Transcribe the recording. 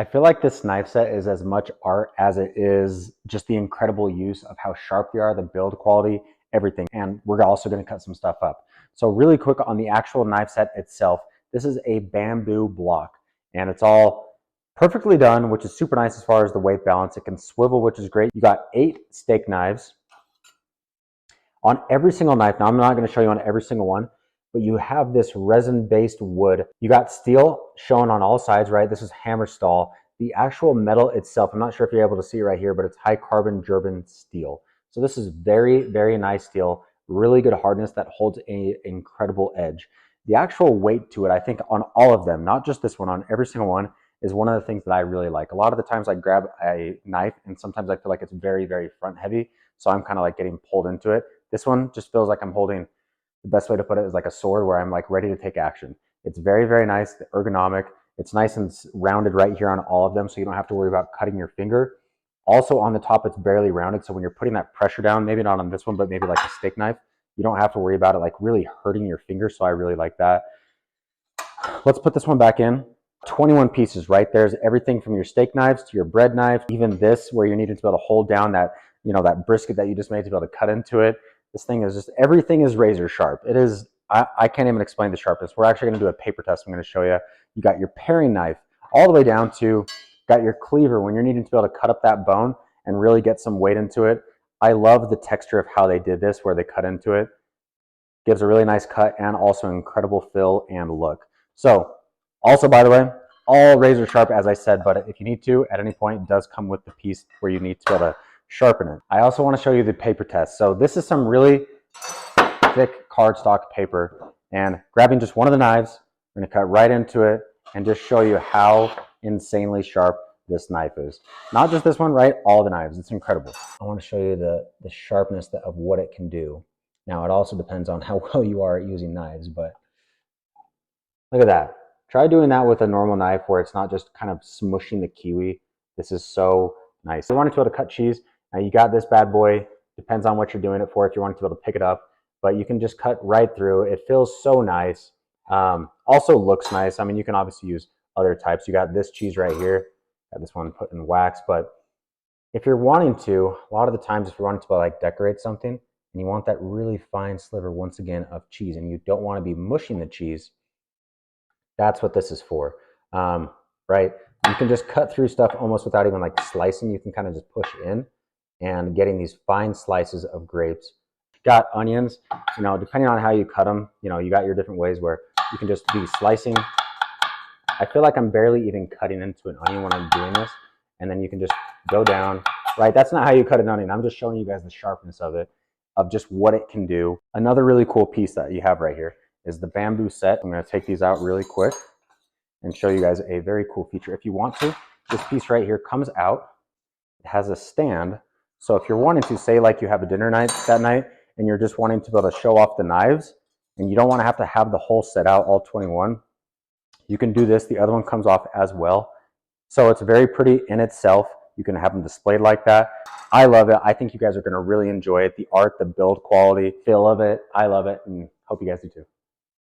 I feel like this knife set is as much art as it is just the incredible use of how sharp they are, the build quality, everything. And we're also going to cut some stuff up. So really quick on the actual knife set itself, this is a bamboo block and it's all perfectly done, which is super nice as far as the weight balance. It can swivel, which is great. You got 8 steak knives on every single knife. Now I'm not going to show you on every single one, but you have this resin-based wood. You got steel shown on all sides, right? This is hammer Stahl. The actual metal itself, I'm not sure if you're able to see it right here, but it's high carbon German steel. So this is very, very nice steel, really good hardness that holds an incredible edge. The actual weight to it, I think on all of them, not just this one, on every single one, is one of the things that I really like. A lot of the times I grab a knife and sometimes I feel like it's very, very front heavy. So I'm kind of like getting pulled into it. This one just feels like I'm holding, the best way to put it is like a sword where I'm like ready to take action. It's very, very nice, ergonomic. It's nice and rounded right here on all of them, so you don't have to worry about cutting your finger. Also on the top, it's barely rounded, so when you're putting that pressure down, maybe not on this one, but maybe like a steak knife, you don't have to worry about it like really hurting your finger, so I really like that. Let's put this one back in. 21 pieces, right? There's everything from your steak knives to your bread knife, even this where you're needing to be able to hold down that, you know, that brisket that you just made to be able to cut into it. This thing is just, everything is razor sharp. It is, I can't even explain the sharpness. We're actually going to do a paper test. I'm going to show you. You got your paring knife all the way down to, got your cleaver when you're needing to be able to cut up that bone and really get some weight into it. I love the texture of how they did this, where they cut into it. Gives a really nice cut and also incredible fill and look. So, also, by the way, all razor sharp, as I said, but if you need to, at any point, it does come with the piece where you need to be able to sharpen it. I also want to show you the paper test. So this is some really thick cardstock paper, and grabbing just one of the knives, I'm going to cut right into it and just show you how insanely sharp this knife is. Not just this one, right? All the knives. It's incredible. I want to show you the sharpness of what it can do. Now, it also depends on how well you are at using knives, but look at that. Try doing that with a normal knife where it's not just kind of smushing the kiwi. This is so nice. If you want to be able to cut cheese, now you got this bad boy. Depends on what you're doing it for, if you want to be able to pick it up, but you can just cut right through. It feels so nice. Also looks nice. I mean, you can obviously use other types. You got this cheese right here. Got this one put in wax, but if you're wanting to, a lot of the times if you're wanting to like decorate something and you want that really fine sliver, once again, of cheese, and you don't want to be mushing the cheese, that's what this is for, right? You can just cut through stuff almost without even like slicing. You can kind of just push in and getting these fine slices of grapes. Got onions, you know, depending on how you cut them, you know, you got your different ways where you can just be slicing. I feel like I'm barely even cutting into an onion when I'm doing this. And then you can just go down, right? That's not how you cut an onion. I'm just showing you guys the sharpness of it, of just what it can do. Another really cool piece that you have right here is the bamboo set. I'm going to take these out really quick and show you guys a very cool feature. If you want to, this piece right here comes out. It has a stand. So if you're wanting to, say like you have a dinner night that night and you're just wanting to be able to show off the knives and you don't want to have the whole set out, all 21, you can do this. The other one comes off as well. So it's very pretty in itself. You can have them displayed like that. I love it. I think you guys are going to really enjoy it. The art, the build quality, feel of it. I love it and hope you guys do too.